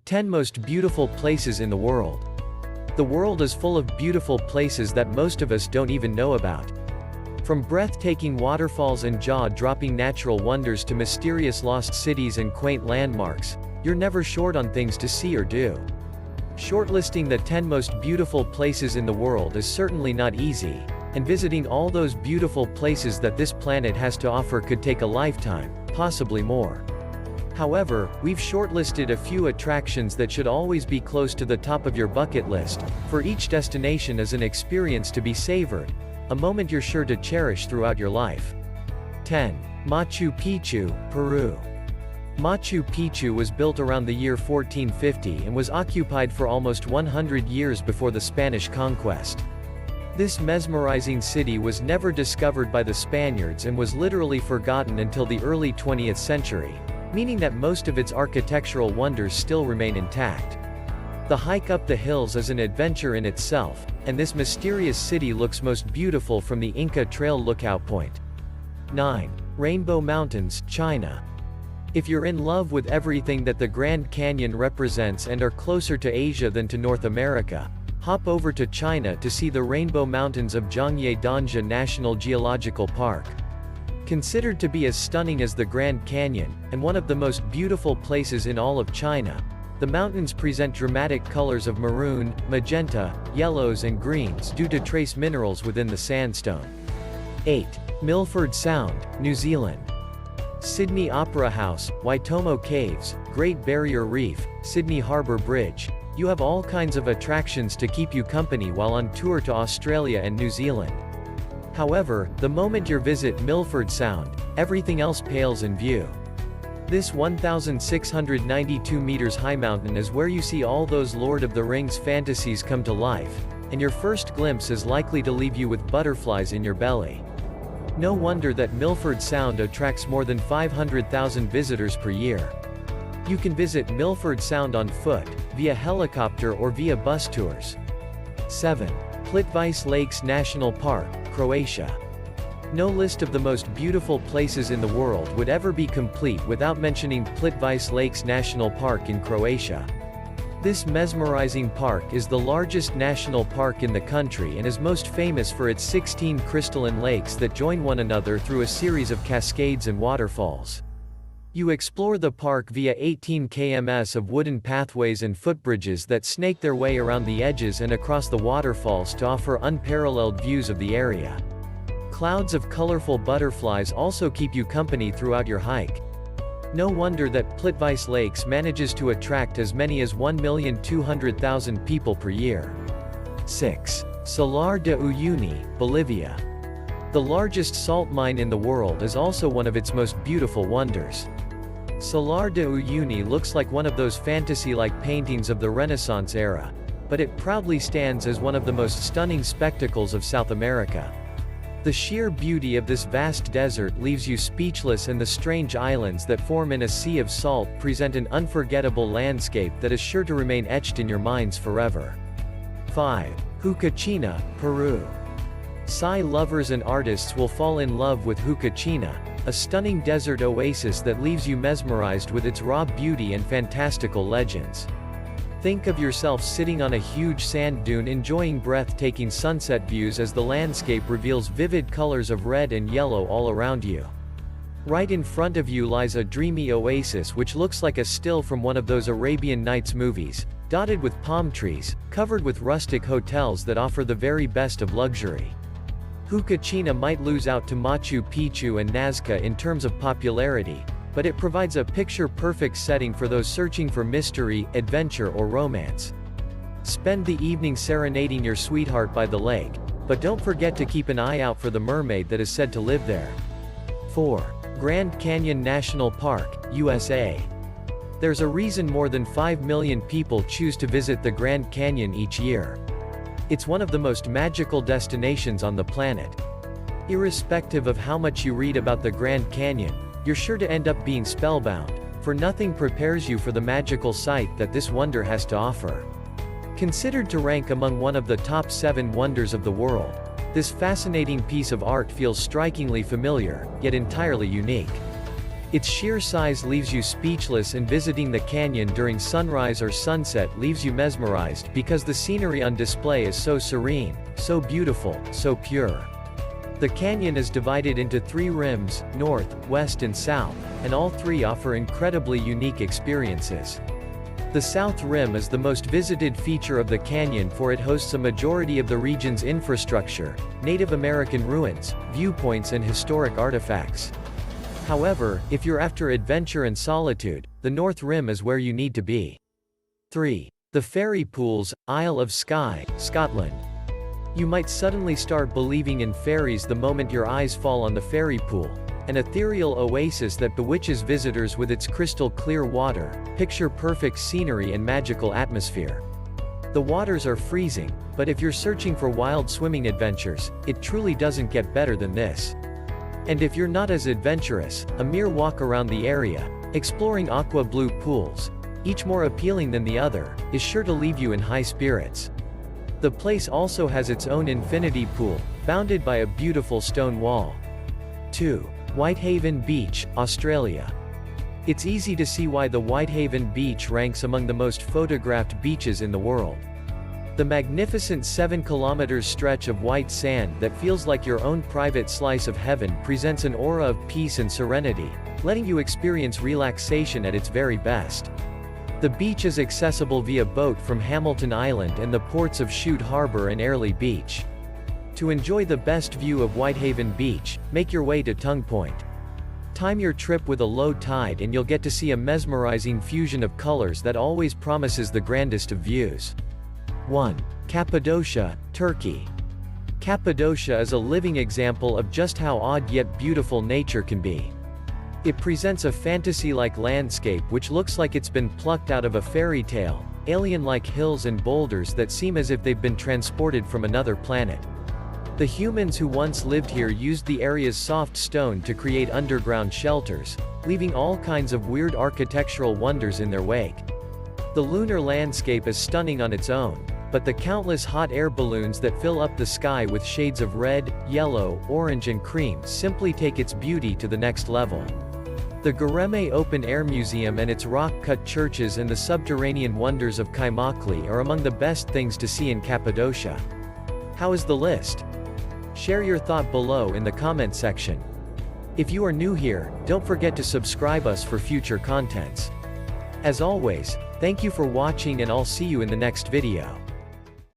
10 Most Beautiful Places in the World. The world is full of beautiful places that most of us don't even know about. From breathtaking waterfalls and jaw-dropping natural wonders to mysterious lost cities and quaint landmarks, you're never short on things to see or do. Shortlisting the 10 most beautiful places in the world is certainly not easy, and visiting all those beautiful places that this planet has to offer could take a lifetime, possibly more. However, we've shortlisted a few attractions that should always be close to the top of your bucket list, for each destination is an experience to be savored, a moment you're sure to cherish throughout your life. 10. Machu Picchu, Peru. Machu Picchu was built around the year 1450 and was occupied for almost 100 years before the Spanish conquest. This mesmerizing city was never discovered by the Spaniards and was literally forgotten until the early 20th century, meaning that most of its architectural wonders still remain intact. The hike up the hills is an adventure in itself, and this mysterious city looks most beautiful from the Inca Trail lookout point. 9. Rainbow Mountains, China. If you're in love with everything that the Grand Canyon represents and are closer to Asia than to North America, hop over to China to see the Rainbow Mountains of Zhangye Danja National Geological Park. Considered to be as stunning as the Grand Canyon, and one of the most beautiful places in all of China, the mountains present dramatic colors of maroon, magenta, yellows and greens due to trace minerals within the sandstone. 8. Milford Sound, New Zealand. Sydney Opera House, Waitomo Caves, Great Barrier Reef, Sydney Harbour Bridge. You have all kinds of attractions to keep you company while on tour to Australia and New Zealand. However, the moment you visit Milford Sound, everything else pales in view. This 1,692 meters high mountain is where you see all those Lord of the Rings fantasies come to life, and your first glimpse is likely to leave you with butterflies in your belly. No wonder that Milford Sound attracts more than 500,000 visitors per year. You can visit Milford Sound on foot, via helicopter or via bus tours. 7. Plitvice Lakes National Park, Croatia. No list of the most beautiful places in the world would ever be complete without mentioning Plitvice Lakes National Park in Croatia. This mesmerizing park is the largest national park in the country and is most famous for its 16 crystalline lakes that join one another through a series of cascades and waterfalls. You explore the park via 18 km of wooden pathways and footbridges that snake their way around the edges and across the waterfalls to offer unparalleled views of the area. Clouds of colorful butterflies also keep you company throughout your hike. No wonder that Plitvice Lakes manages to attract as many as 1,200,000 people per year. 6. Salar de Uyuni, Bolivia. The largest salt mine in the world is also one of its most beautiful wonders. Salar de Uyuni looks like one of those fantasy-like paintings of the Renaissance era, but it proudly stands as one of the most stunning spectacles of South America. The sheer beauty of this vast desert leaves you speechless, and the strange islands that form in a sea of salt present an unforgettable landscape that is sure to remain etched in your minds forever. 5. Huacachina, Peru. Sci lovers and artists will fall in love with Huacachina, a stunning desert oasis that leaves you mesmerized with its raw beauty and fantastical legends. Think of yourself sitting on a huge sand dune enjoying breathtaking sunset views as the landscape reveals vivid colors of red and yellow all around you. Right in front of you lies a dreamy oasis which looks like a still from one of those Arabian Nights movies, dotted with palm trees, covered with rustic hotels that offer the very best of luxury. Huacachina might lose out to Machu Picchu and Nazca in terms of popularity, but it provides a picture-perfect setting for those searching for mystery, adventure or romance. Spend the evening serenading your sweetheart by the lake, but don't forget to keep an eye out for the mermaid that is said to live there. 4. Grand Canyon National Park, USA. There's a reason more than 5 million people choose to visit the Grand Canyon each year. It's one of the most magical destinations on the planet. Irrespective of how much you read about the Grand Canyon, you're sure to end up being spellbound, for nothing prepares you for the magical sight that this wonder has to offer. Considered to rank among one of the top 7 wonders of the world, this fascinating piece of art feels strikingly familiar, yet entirely unique. Its sheer size leaves you speechless, and visiting the canyon during sunrise or sunset leaves you mesmerized because the scenery on display is so serene, so beautiful, so pure. The canyon is divided into 3 rims, north, west and south, and all 3 offer incredibly unique experiences. The South Rim is the most visited feature of the canyon, for it hosts a majority of the region's infrastructure, Native American ruins, viewpoints and historic artifacts. However, if you're after adventure and solitude, the North Rim is where you need to be. 3. The Fairy Pools, Isle of Skye, Scotland. You might suddenly start believing in fairies the moment your eyes fall on the Fairy Pool, an ethereal oasis that bewitches visitors with its crystal clear water, picture-perfect scenery and magical atmosphere. The waters are freezing, but if you're searching for wild swimming adventures, it truly doesn't get better than this. And if you're not as adventurous, a mere walk around the area, exploring aqua blue pools, each more appealing than the other, is sure to leave you in high spirits. The place also has its own infinity pool, bounded by a beautiful stone wall. 2. Whitehaven Beach, Australia. It's easy to see why the Whitehaven Beach ranks among the most photographed beaches in the world. The magnificent 7-kilometer stretch of white sand that feels like your own private slice of heaven presents an aura of peace and serenity, letting you experience relaxation at its very best. The beach is accessible via boat from Hamilton Island and the ports of Chute Harbour and Airlie Beach. To enjoy the best view of Whitehaven Beach, make your way to Tongue Point. Time your trip with a low tide and you'll get to see a mesmerizing fusion of colors that always promises the grandest of views. 1. Cappadocia, Turkey. Cappadocia is a living example of just how odd yet beautiful nature can be. It presents a fantasy-like landscape which looks like it's been plucked out of a fairy tale, alien-like hills and boulders that seem as if they've been transported from another planet. The humans who once lived here used the area's soft stone to create underground shelters, leaving all kinds of weird architectural wonders in their wake. The lunar landscape is stunning on its own, but the countless hot air balloons that fill up the sky with shades of red, yellow, orange and cream simply take its beauty to the next level. The Göreme Open Air Museum and its rock-cut churches and the subterranean wonders of Kaymakli are among the best things to see in Cappadocia. How is the list? Share your thought below in the comment section. If you are new here, don't forget to subscribe us for future contents. As always, thank you for watching and I'll see you in the next video.